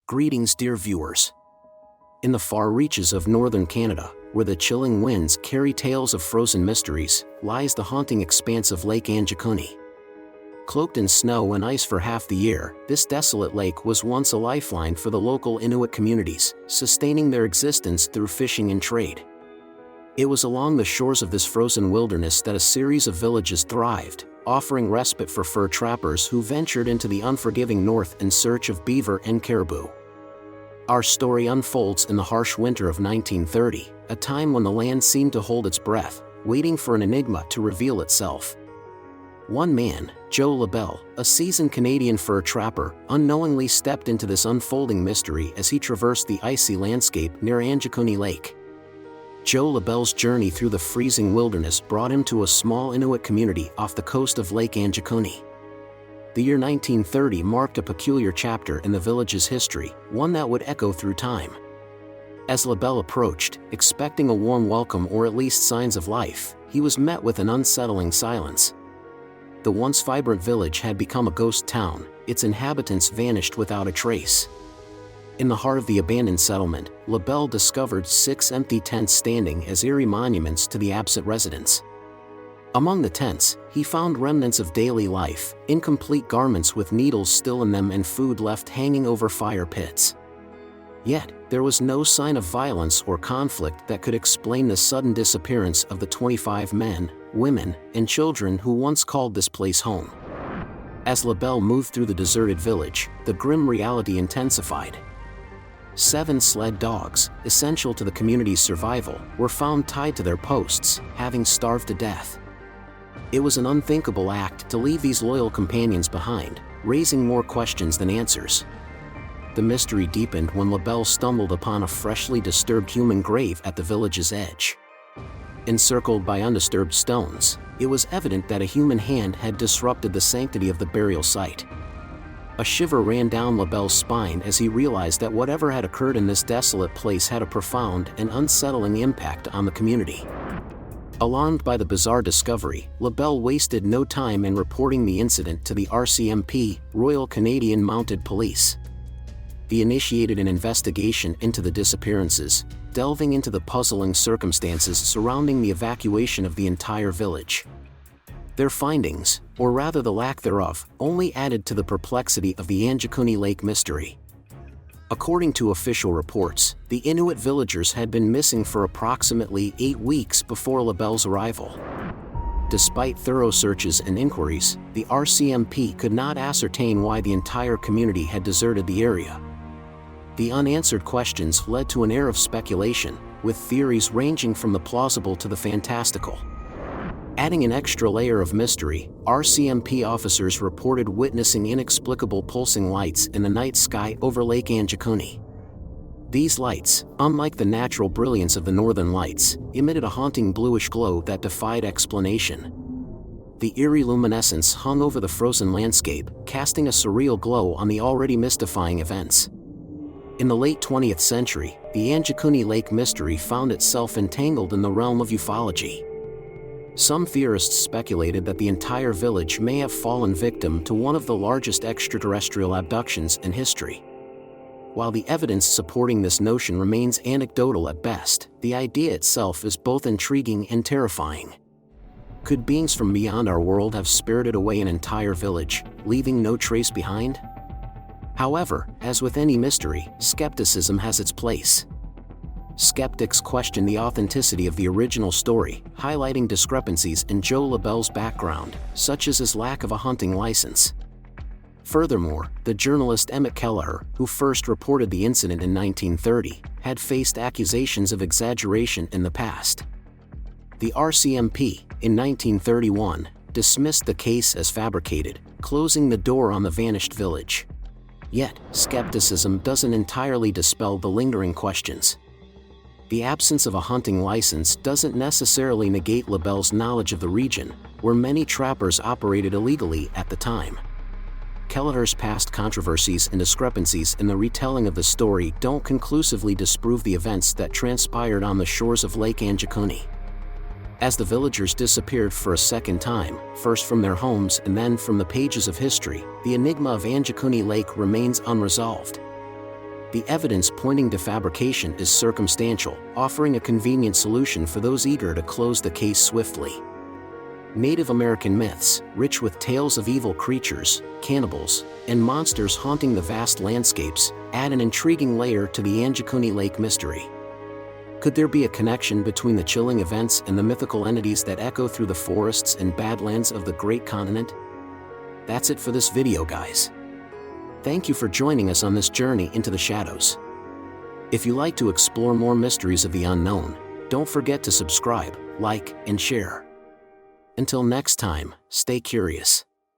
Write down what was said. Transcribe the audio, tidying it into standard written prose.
Greetings, dear viewers. In the far reaches of northern Canada, where the chilling winds carry tales of frozen mysteries, lies the haunting expanse of Lake Angikuni. Cloaked in snow and ice for half the year, this desolate lake was once a lifeline for the local Inuit communities, sustaining their existence through fishing and trade. It was along the shores of this frozen wilderness that a series of villages thrived, offering respite for fur trappers who ventured into the unforgiving north in search of beaver and caribou. Our story unfolds in the harsh winter of 1930, a time when the land seemed to hold its breath, waiting for an enigma to reveal itself. One man, Joe LaBelle, a seasoned Canadian fur trapper, unknowingly stepped into this unfolding mystery as he traversed the icy landscape near Angikuni Lake. Joe LaBelle's journey through the freezing wilderness brought him to a small Inuit community off the coast of Lake Angikuni. The year 1930 marked a peculiar chapter in the village's history, one that would echo through time. As LaBelle approached, expecting a warm welcome or at least signs of life, he was met with an unsettling silence. The once vibrant village had become a ghost town, its inhabitants vanished without a trace. In the heart of the abandoned settlement, LaBelle discovered 6 empty tents standing as eerie monuments to the absent residents. Among the tents, he found remnants of daily life, incomplete garments with needles still in them and food left hanging over fire pits. Yet, there was no sign of violence or conflict that could explain the sudden disappearance of the 25 men, women, and children who once called this place home. As LaBelle moved through the deserted village, the grim reality intensified. 7 sled dogs, essential to the community's survival, were found tied to their posts, having starved to death. It was an unthinkable act to leave these loyal companions behind, raising more questions than answers. The mystery deepened when LaBelle stumbled upon a freshly disturbed human grave at the village's edge. Encircled by undisturbed stones, it was evident that a human hand had disrupted the sanctity of the burial site. A shiver ran down LaBelle's spine as he realized that whatever had occurred in this desolate place had a profound and unsettling impact on the community. Alarmed by the bizarre discovery, LaBelle wasted no time in reporting the incident to the RCMP, Royal Canadian Mounted Police. They initiated an investigation into the disappearances, delving into the puzzling circumstances surrounding the evacuation of the entire village. Their findings, or rather the lack thereof, only added to the perplexity of the Angikuni Lake mystery. According to official reports, the Inuit villagers had been missing for approximately 8 weeks before LaBelle's arrival. Despite thorough searches and inquiries, the RCMP could not ascertain why the entire community had deserted the area. The unanswered questions led to an air of speculation, with theories ranging from the plausible to the fantastical. Adding an extra layer of mystery, RCMP officers reported witnessing inexplicable pulsing lights in the night sky over Lake Angikuni. These lights, unlike the natural brilliance of the northern lights, emitted a haunting bluish glow that defied explanation. The eerie luminescence hung over the frozen landscape, casting a surreal glow on the already mystifying events. In the late 20th century, the Angikuni Lake mystery found itself entangled in the realm of ufology. Some theorists speculated that the entire village may have fallen victim to one of the largest extraterrestrial abductions in history. While the evidence supporting this notion remains anecdotal at best, the idea itself is both intriguing and terrifying. Could beings from beyond our world have spirited away an entire village, leaving no trace behind? However, as with any mystery, skepticism has its place. Skeptics question the authenticity of the original story, highlighting discrepancies in Joe LaBelle's background, such as his lack of a hunting license. Furthermore, the journalist Emmett Kelleher, who first reported the incident in 1930, had faced accusations of exaggeration in the past. The RCMP, in 1931, dismissed the case as fabricated, closing the door on the vanished village. Yet, skepticism doesn't entirely dispel the lingering questions. The absence of a hunting license doesn't necessarily negate LaBelle's knowledge of the region, where many trappers operated illegally at the time. Kelleher's past controversies and discrepancies in the retelling of the story don't conclusively disprove the events that transpired on the shores of Lake Angikuni. As the villagers disappeared for a second time, first from their homes and then from the pages of history, the enigma of Angikuni Lake remains unresolved. The evidence pointing to fabrication is circumstantial, offering a convenient solution for those eager to close the case swiftly. Native American myths, rich with tales of evil creatures, cannibals, and monsters haunting the vast landscapes, add an intriguing layer to the Angikuni Lake mystery. Could there be a connection between the chilling events and the mythical entities that echo through the forests and badlands of the great continent? That's it for this video, guys. Thank you for joining us on this journey into the shadows. If you like to explore more mysteries of the unknown, don't forget to subscribe, like, and share. Until next time, stay curious.